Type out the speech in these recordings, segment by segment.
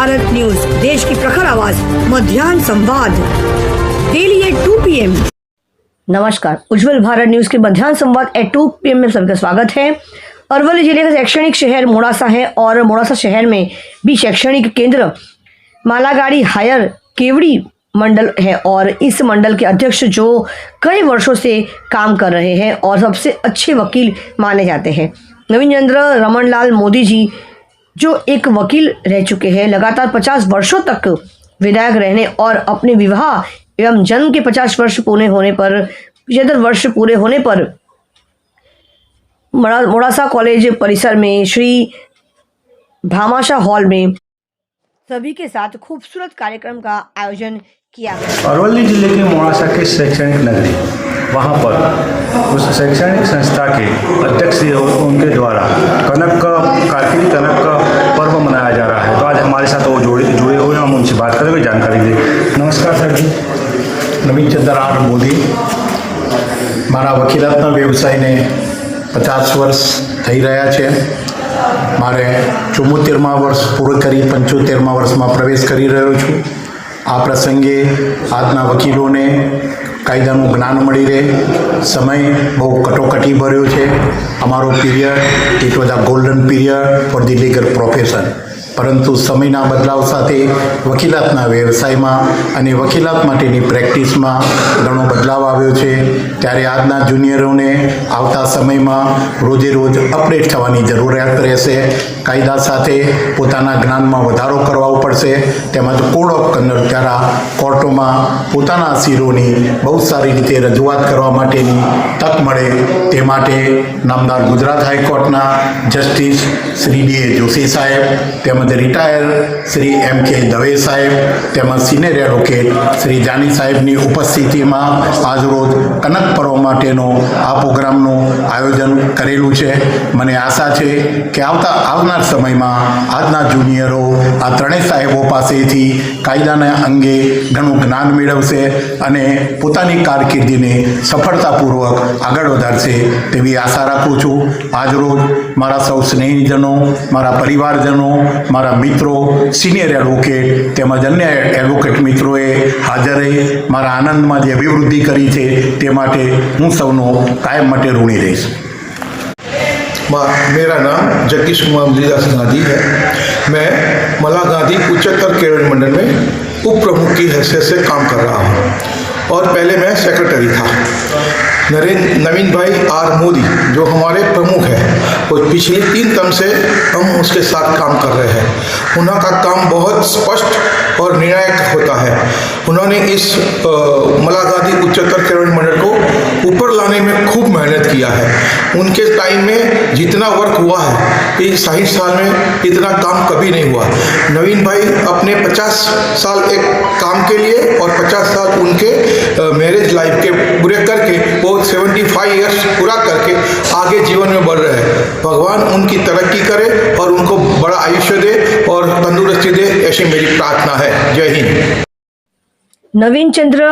Bharat news, देश की प्रखर आवाज, मध्याह्न संवाद, डेली एट 2 PM। नमस्कार, उज्जवल भारत न्यूज के मध्याह्न संवाद एट 2 PM में सबका स्वागत है। अरवली जिले का शैक्षणिक शहर मोड़ासा है और मोड़ासा शहर में भी शैक्षणिक केंद्र मालागाड़ी हायर केवड़ी मंडल है और इस मंडल के अध्यक्ष जो कई वर्षों से काम कर रहे हैं और सबसे अच्छे वकील माने जाते हैं, नवीन चंद्र रमनलाल मोदी जी, जो एक वकील रह चुके हैं, लगातार 50 वर्षों तक विधायक रहने और अपने विवाह एवं जन्म के 50 वर्ष पूरे होने पर 75 वर्ष पूरे होने पर मोड़ासा कॉलेज परिसर में श्री भामाशाह हॉल में सभी के साथ खूबसूरत कार्यक्रम का आयोजन किया गया। अरवली जिले के मोड़ासा के शैक्षणिक नगरी, वहाँ पर उस शैक्षणिक संस्था के अध्यक्ष उनके द्वारा कारगिल कनक का पर्व मनाया जा रहा है। तो आज हमारे साथ वो जुड़े हुए हैं, हम उनसे बात करेंगे, जानकारी दें। नमस्कार सर जी। नवीन चंद्र आर मोदी, मारा वकीलातना व्यवसायने 50 वर्ष થઈ રહ્યા છે। મારે 74મા વર્ષ પૂરો કરી 75મા વર્ષમાં પ્રવેશ કરી રહ્યો છું। આ પ્રસંગે આજના વકીલોને કાયદાનું જ્ઞાન મળી રહે। સમય બહુ કટોકટી ભર્યો છે। અમારો period it was a golden period for the legal profession, પરંતુ સમયના બદલાવ સાથે વકીલાતના વ્યવસાયમાં અને વકીલાત માટેની પ્રેક્ટિસમાં ઘણો બદલાવ આવ્યો છે। ત્યારે આજના જુનિયરોને આવતા સમયમાં રોજે રોજ અપડેટ થવાની જરૂરિયાત રહેશે। કાયદા સાથે પોતાના જ્ઞાનમાં વધારો કરવો પડશે। તેમજ કોડ ઓફ કન્ડક્ટ દ્વારા કોર્ટોમાં પોતાના અસીરોની બહુ સારી રીતે રજૂઆત કરવા માટેની તક મળે તે માટે નામદાર ગુજરાત હાઈકોર્ટના જસ્ટિસ શ્રી ડી એ જોશી સાહેબ, તેમજ રિટાયર શ્રી એમ કે દવે સાહેબ, તેમજ સિનિયર એડવોકેટ શ્રી જાની સાહેબની ઉપસ્થિતિમાં આજરોજ કનક પર્વ માટેનો આ પ્રોગ્રામનું આયોજન કરેલું છે। મને આશા છે કે આવનાર સમયમાં આજના જુનિયરો આ ત્રણેય સાહેબો પાસેથી કાયદાના અંગે ઘણું જ્ઞાન મેળવશે અને પોતાની કારકિર્દીને સફળતાપૂર્વક આગળ વધારશે તેવી આશા રાખું છું। આજરોજ મારા સૌ સ્નેહીજનો, મારા પરિવારજનો, મારા મિત્રો, સિનિયર એડવોકેટ તેમજ અન્ય એડવોકેટ મિત્રોએ હાજર રહી મારા આનંદમાં જે અભિવૃદ્ધિ કરી છે તે માટે હું સૌનો કાયમ માટે ઋણી રહીશ। मेरा नाम जगदीश कुमार मृदास गांधी है। मैं मला गांधी उच्चतर केवड़ी मंडल में उप प्रमुख की हैसियत से काम कर रहा हूँ और पहले मैं सेक्रेटरी था। नवीन भाई आर मोदी जो हमारे प्रमुख हैं, वो पिछले 3 टर्म से हम उसके साथ काम कर रहे हैं। उनका काम बहुत स्पष्ट और निर्णायक होता है। उन्होंने इस मला गांधी उच्चतर केवड़ी मंडल को ऊपर लाने में खूब मेहनत किया है। उनके टाइम में जितना वर्क हुआ है, इस 60 साल में इतना काम कभी नहीं हुआ। नवीन भाई अपने 50 साल एक काम के लिए और 50 साल उनके मैरिज लाइफ के पूरे करके वो 75 ईयर्स पूरा करके आगे जीवन में बढ़ रहे हैं। भगवान उनकी तरक्की करे और उनको बड़ा आयुष्य दे और तंदुरुस्ती दे, ऐसी मेरी प्रार्थना है। जय हिंद। नवीन चंद्र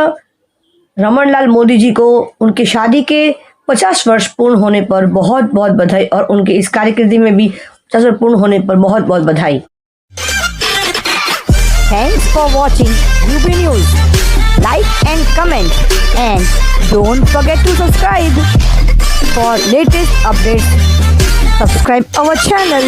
रमनलाल मोदी जी को उनकी शादी के 50 वर्ष पूर्ण होने पर बहुत बहुत बधाई और उनके इस कार्यकिर्दी में भी 50 वर्ष पूर्ण होने पर बहुत बहुत बधाई। Thanks for watching UP news. Like and comment and don't forget to subscribe for latest updates. Subscribe our channel.